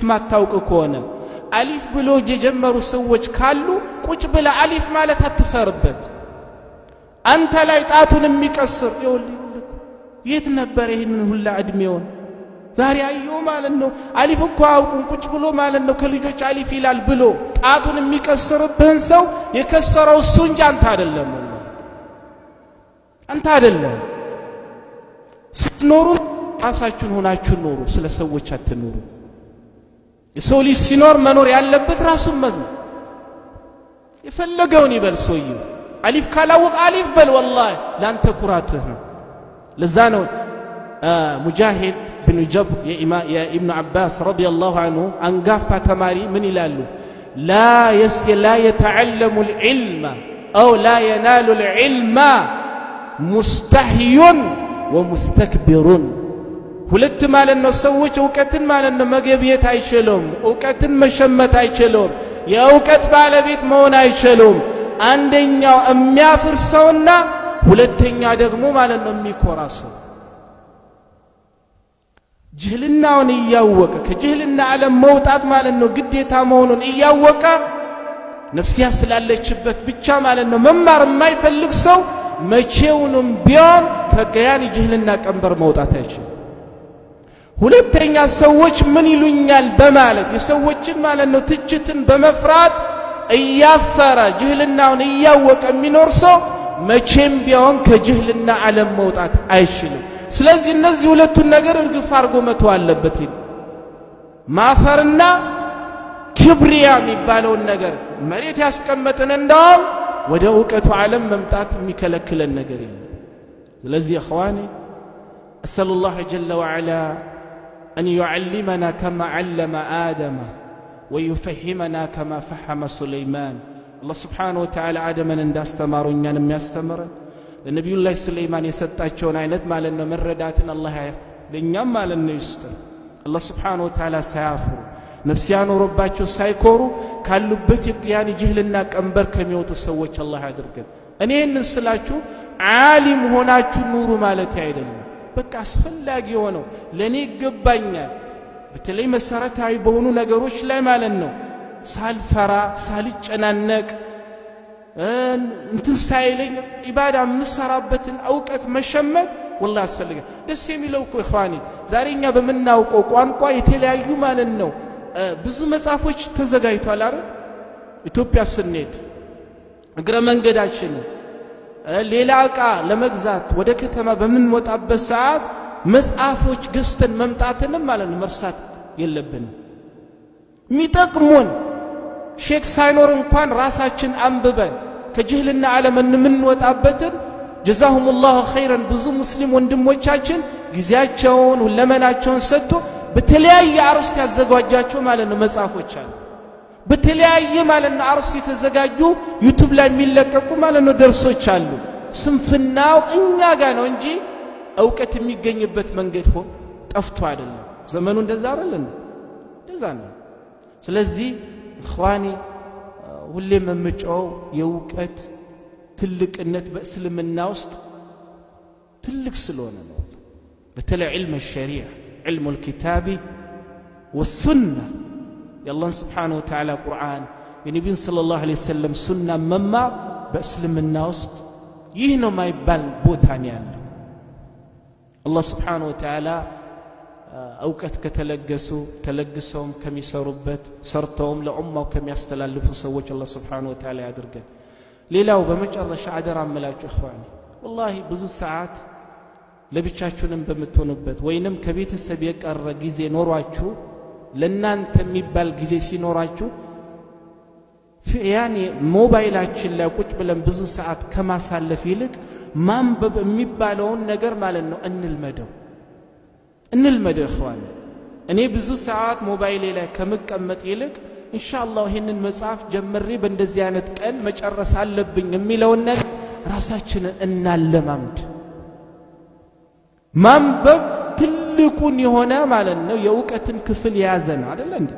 ማታውቅ ከሆነ አሊፍ ብሎ የጀመሩ ሰዎች ካሉ ቁጭ ብለ አሊፍ ማለት አትፈርበት። አንተ ላይ ጣቱን የሚቀስር ይኸውልህ የት ነበር ይሄን ሁላ እድሜውን ዛሬ አየው ማለት ነው። አሊፍ እኮ አውቁን ቁጭ ብሎ ማለት ነው ከልጆች አሊፍ ይላል ብሎ ጣቱን የሚቀስርብህን ሰው የከሰረው እሱ እንጂ አንተ አይደለም። አንተ አይደለም። ስትኖሩ ራሳችሁን ሆናችሁ ኖሩ፣ ስለ ሰዎች አትኖሩ። የሰው ልጅ ሲኖር መኖር ያለበት ራሱን ነው። የፈለገውን ይበል ሰውየው። አሊፍ ካላወቅ አሊፍ በል ወላሂ ላንተ ኩራትህ ነው። ለዛ ነው ሙጃሂድ ብን ጀብር የኢብኑ አባስ ረዲየላሁ ዐንሁ አንጋፋ ተማሪ ምን ይላሉ? ላ የተዓለሙ ልዕልመ አው ላ የናሉ ልዕልመ ሙስተህዩን ወሙስተክቢሩን። ሁለት ማለት ነው ሰዎች እውቀትን ማለት ነው መገብየት አይችሉም፣ እውቀትን መሸመት አይችሉም፣ የእውቀት ባለቤት መሆን አይችሉም። አንደኛው የሚያፍር ሰውና ሁለተኛ ደግሞ ማለት ነው የሚኮራ ሰው። ጅህልናውን እያወቀ ከጅህልና ዓለም መውጣት ማለት ነው ግዴታ መሆኑን እያወቀ ነፍሲያ ስላለችበት ብቻ ማለት ነው መማር የማይፈልግ ሰው መቼውንም ቢሆን ከገያን ጅህልና ቀንበር መውጣት አይችልም። ሁለተኛ ሰዎች ምን ይሉኛል በማለት የሰዎችን ማለት ነው ትችትን በመፍራት እያፈረ ጅህልናውን እያወቀ የሚኖር ሰው መቼም ቢሆን ከጅህልና ዓለም መውጣት አይችልም። ስለዚህ እነዚህ ሁለቱን ነገር እርግፍ አድርጎ መተው አለበት። ማፈርና ክብሪያ የሚባለውን ነገር መሬት ያስቀመጠን እንደውም ወደ እውቀቱ ዓለም መምጣት የሚከለክለን ነገር የለም። ስለዚህ እኽዋኒ አሰሉላህ ጀለ ወዐላ أن يعلمنا كما علم آدم ويفهمنا كما فهم سليمان. الله سبحانه وتعالى آدم እንዳስተማረው እኛንም ያስተምረን። ለነብዩላህ ሱለይማን የሰጣቸውን አይነት ማለት ነው መረዳትን አላህ ለኛም ማለት ነው ይስጠን። አላህ سبحانه وتعالى ሳያፍሩ ነፍስ ያኖርባቸው ሳይኮሩ ካሉበት የቅያን ጅህልና ቀንበር ከሚወጡ ሰዎች አላህ ያድርገን። እኔ እንስላችሁ ዓሊም ሆናችሁ ኑሩ ማለት አይደለም። በቃ አስፈላጊ ሆነው ለኔ ይገባኛል በተለይ መሰረታዊ በሆኑ ነገሮች ላይ ማለት ነው ሳልፈራ ሳልጨናነቅ እንትን ሳይለኝ ኢባዳ መስራበትን እውቀት መሸመት والله አስፈልጋል። ደስ የሚለው እኮ ኢኽዋኒ ዛሬኛ በመናውቀው ቋንቋ የተለያዩ ማለት ነው ብዙ መጽሐፎች ተዘጋጅቷል አይደል? ኢትዮጵያ ስንሄድ እግረ መንገዳችንን ሌላ ዕቃ ለመግዛት ወደ ከተማ በምንወጣበት ሰዓት መጽሐፎች ገዝተን መምጣትንም ማለት ነው መርሳት የለብንም። የሚጠቅሙን ሼክ ሳይኖር እንኳን ራሳችን አንብበን ከጅህልና ዓለም እንምንወጣበትን ጀዛሁሙላሁ ኸይረን ብዙ ሙስሊም ወንድሞቻችን ጊዜያቸውን ሁለመናቸውን ሰጥቶ በተለያየ አርዕስት ያዘጋጃቸው ማለት ነው መጽሐፎች አሉ። በተለያየ ማለት ነው አርዕስት የተዘጋጁ ዩቲዩብ ላይ የሚለቀቁ ማለት ነው ደርሶች አሉ። ስንፍናው እኛ ጋር ነው እንጂ እውቀት የሚገኝበት መንገድ ጠፍቶ አይደለም። ዘመኑ እንደዛ አይደለም፣ እንደዛ ነው። ስለዚህ ኢኽዋኒ ሁሌም የምጮው የእውቀት ትልቅነት በእስልምና ውስጥ ትልቅ ስለሆነ ነው። በተለይ ዒልም الشريعة ዒልም الكتاب والسنة የአላህን ስብሓነሁ ወተዓላ ቁርአን የነቢዩን ሰለላሁ ዐለይሂ ወሰለም ሱና መማር በእስልምና ውስጥ ይህ ነው ማይባል ቦታ ነው ያለው። አላህ ስብሓነሁ ወተዓላ እውቀት ከተለገሱ ተለግሰውም ከሚሰሩበት ሰርተውም ለኡማው ከሚያስተላልፉ ሰዎች አላህ ስብሓነሁ ወተዓላ ያድርገን። ሌላው በመጨረሻ አደራ እምላችሁ ኢኽዋኒ ወላሂ ብዙ ሰዓት ለብቻችሁንም በምትሆኑበት ወይንም ከቤተሰብ የቀረ ጊዜ ኖሯችሁ ለናንተ የሚባል ጊዜ ሲኖራችሁ ያኔ ሞባይላችን ላይ ቁጭ ብለን ብዙ ሰዓት ከማሳለፍ ይልቅ ማንበብ የሚባለውን ነገር ማለት ነው እንልመደው ኢኽዋኒ። እኔ ብዙ ሰዓት ሞባይሌ ላይ ከመቀመጥ ይልቅ ኢንሻአላህ ይሄንን መጽሐፍ ጀምሬ በእንደዚህ አይነት ቀን መጨረስ አለብኝ የሚለውን ነገር ራሳችንን እናለማምድ። ማንበብ ትልቁን የሆነ ማለት ነው የእውቀትን ክፍል የያዘ ነው አይደል እንዴ?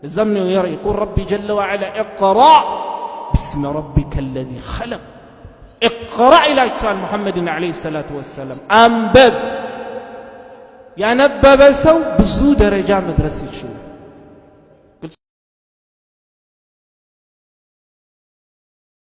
እዛም ነው يقول ربي جل وعلا اقرأ باسم ربك الذي خلق اقرأ ይላችኋል ሙሐመድን አለይሂ ሰላቱ ወሰለም። አንበብ ያነበበ ሰው ብዙ ደረጃ መድረስ ይችላል።